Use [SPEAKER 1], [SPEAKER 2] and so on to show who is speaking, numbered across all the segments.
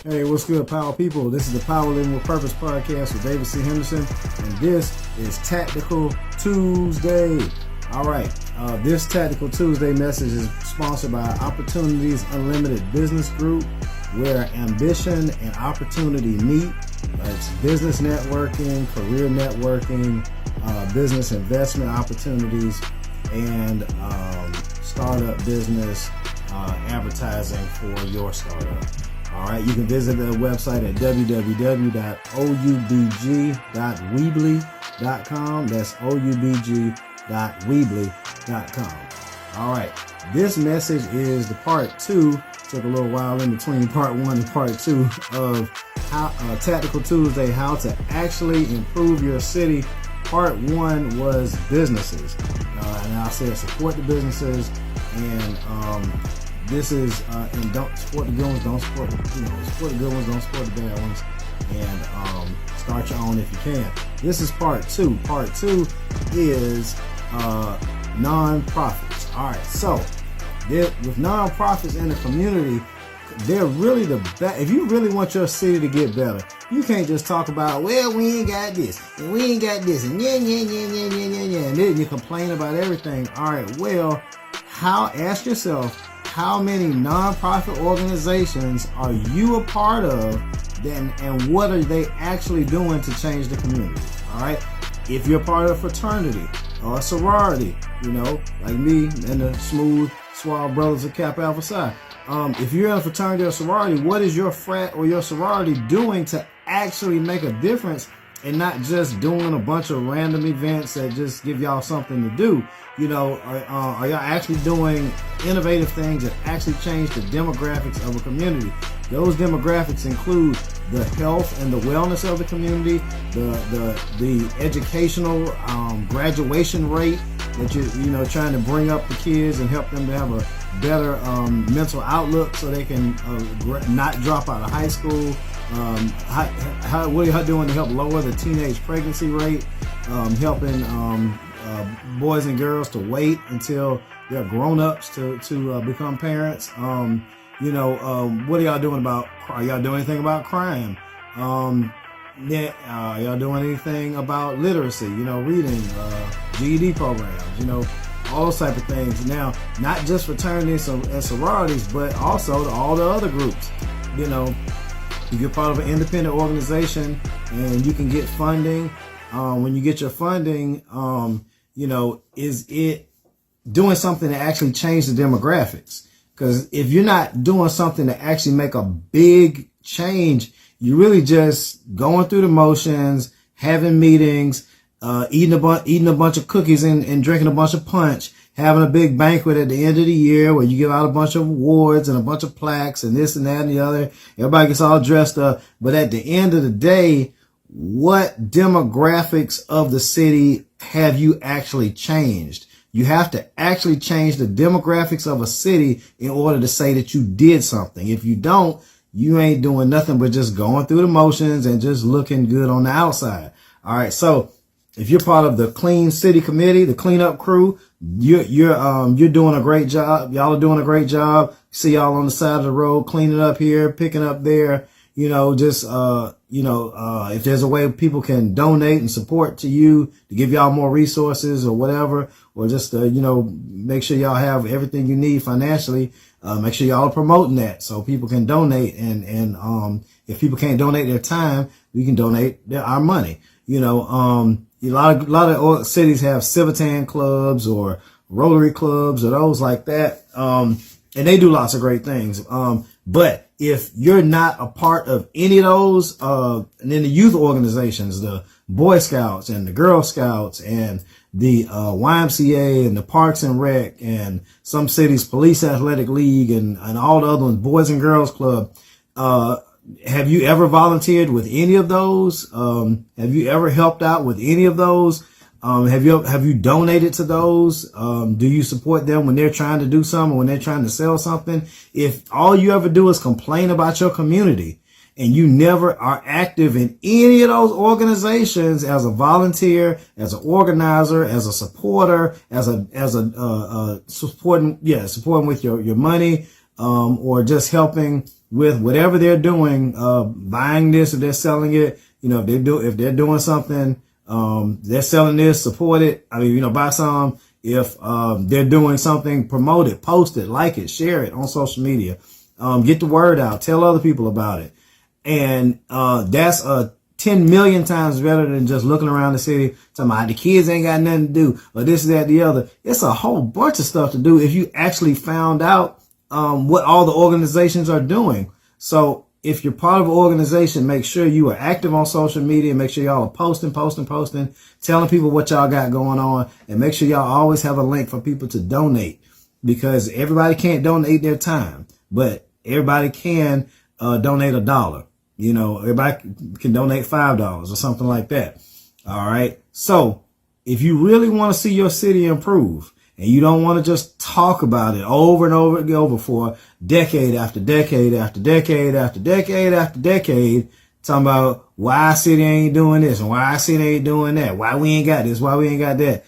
[SPEAKER 1] Hey, what's good, Power People? This is the Power Living with Purpose podcast with David C. Henderson, and this is Tactical Tuesday. All right, this Tactical Tuesday message is sponsored by Opportunities Unlimited Business Group, where ambition and opportunity meet. It's business networking, career networking, business investment opportunities, and startup business advertising for your startup. All right, you can visit the website at www.oubg.weebly.com. That's oubg.weebly.com. All right, this message is the part two. Took a little while in between part one and part two of Tactical Tuesday, how to actually improve your city. Part one was businesses, and I said support the businesses, and this is and don't support the good ones, don't support support the good ones, don't support the bad ones, and start your own if you can. This is part two. Part two is non-profits. All right, so with non-profits in the community, they're really the best. If you really want your city to get better, you can't just talk about, well, we ain't got this and we ain't got this and yeah, and then you complain about everything. All right, well, ask yourself, how many nonprofit organizations are you a part of, and what are they actually doing to change the community? All right, if you're part of a fraternity or a sorority, like me and the smooth, suave brothers of Kappa Alpha Psi. If you're in a fraternity or sorority, what is your frat or your sorority doing to actually make a difference, and not just doing a bunch of random events that just give y'all something to do? Are y'all actually doing innovative things that actually change the demographics of a community? Those demographics include the health and the wellness of the community, the educational graduation rate that you're trying to bring up the kids and help them to have a better mental outlook so they can not drop out of high school. What are you doing to help lower the teenage pregnancy rate? Helping boys and girls to wait until they're grown-ups to become parents. What are y'all doing are y'all doing anything about crime? Are y'all doing anything about literacy? Reading, GED programs, all those type of things. Now, not just fraternities and sororities, but also to all the other groups. If you're part of an independent organization and you can get funding, when you get your funding, is it doing something to actually change the demographics? Because if you're not doing something to actually make a big change, you're really just going through the motions, having meetings, eating a bunch of cookies and drinking a bunch of punch, having a big banquet at the end of the year where you give out a bunch of awards and a bunch of plaques and this and that and the other. Everybody gets all dressed up. But at the end of the day, what demographics of the city have you actually changed? You have to actually change the demographics of a city in order to say that you did something. If you don't, you ain't doing nothing but just going through the motions and just looking good on the outside. All right. So if you're part of the Clean City Committee, the cleanup crew, you're doing a great job. Y'all are doing a great job. See y'all on the side of the road, cleaning up here, picking up there. If there's a way people can donate and support to you to give y'all more resources or whatever, or just, make sure y'all have everything you need financially. Make sure y'all are promoting that so people can donate. And if people can't donate their time, we can donate our money. A lot of cities have Civitan clubs or Rotary clubs or those like that. And they do lots of great things. But if you're not a part of any of those, and then the youth organizations, the Boy Scouts and the Girl Scouts and the YMCA and the Parks and Rec and some cities, Police Athletic League and all the other ones, Boys and Girls Club, have you ever volunteered with any of those? Have you ever helped out with any of those? Have you donated to those? Do you support them when they're trying to do something, when they're trying to sell something? If all you ever do is complain about your community and you never are active in any of those organizations as a volunteer, as an organizer, as a supporter, as a supporting with your money, or just helping with whatever they're doing, buying this, if they're selling it, if they're doing something, they're selling this, support it. I mean, buy some. If, they're doing something, promote it, post it, like it, share it on social media. Get the word out, tell other people about it. And, that's 10 million times better than just looking around the city talking about the kids ain't got nothing to do or this, that, the other. It's a whole bunch of stuff to do if you actually found out what all the organizations are doing. So if you're part of an organization, make sure you are active on social media. Make sure y'all are posting, telling people what y'all got going on, and make sure y'all always have a link for people to donate, because everybody can't donate their time, but everybody can donate $1. Everybody can donate $5 or something like that. All right. So if you really want to see your city improve, and you don't want to just talk about it over and over and over for decade after decade after decade after decade after decade, talking about why our city ain't doing this and why our city ain't doing that, why we ain't got this, why we ain't got that.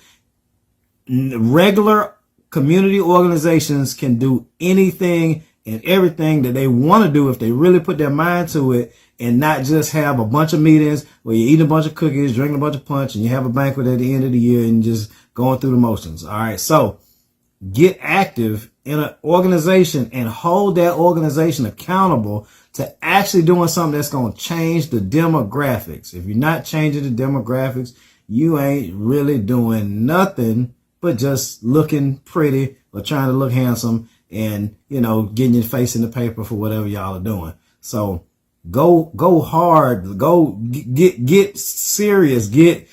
[SPEAKER 1] Regular community organizations can do anything and everything that they want to do if they really put their mind to it, and not just have a bunch of meetings where you eat a bunch of cookies, drink a bunch of punch, and you have a banquet at the end of the year and just going through the motions. All right. So get active in an organization and hold that organization accountable to actually doing something that's going to change the demographics. If you're not changing the demographics, you ain't really doing nothing but just looking pretty or trying to look handsome and, getting your face in the paper for whatever y'all are doing. So go hard, go get serious, think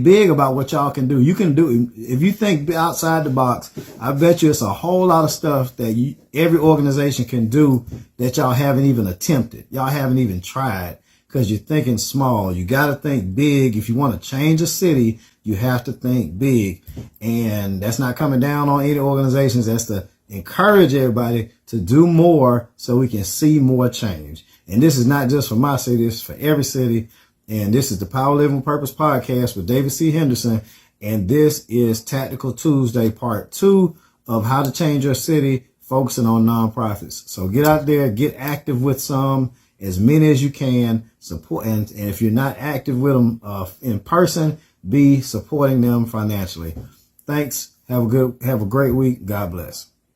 [SPEAKER 1] big about what y'all can do. You can do, if you think outside the box, I bet you it's a whole lot of stuff that every organization can do that y'all haven't even attempted. Y'all haven't even tried because you're thinking small. You got to think big. If you want to change a city, you have to think big. And that's not coming down on any organizations. That's to encourage everybody to do more so we can see more change. And this is not just for my city, it's for every city. And this is the Power Living with Purpose podcast with David C. Henderson. And this is Tactical Tuesday, part 2 of how to change your city, focusing on nonprofits. So get out there, get active with as many as you can, support. And if you're not active with them in person, be supporting them financially. Thanks. Have a great week. God bless.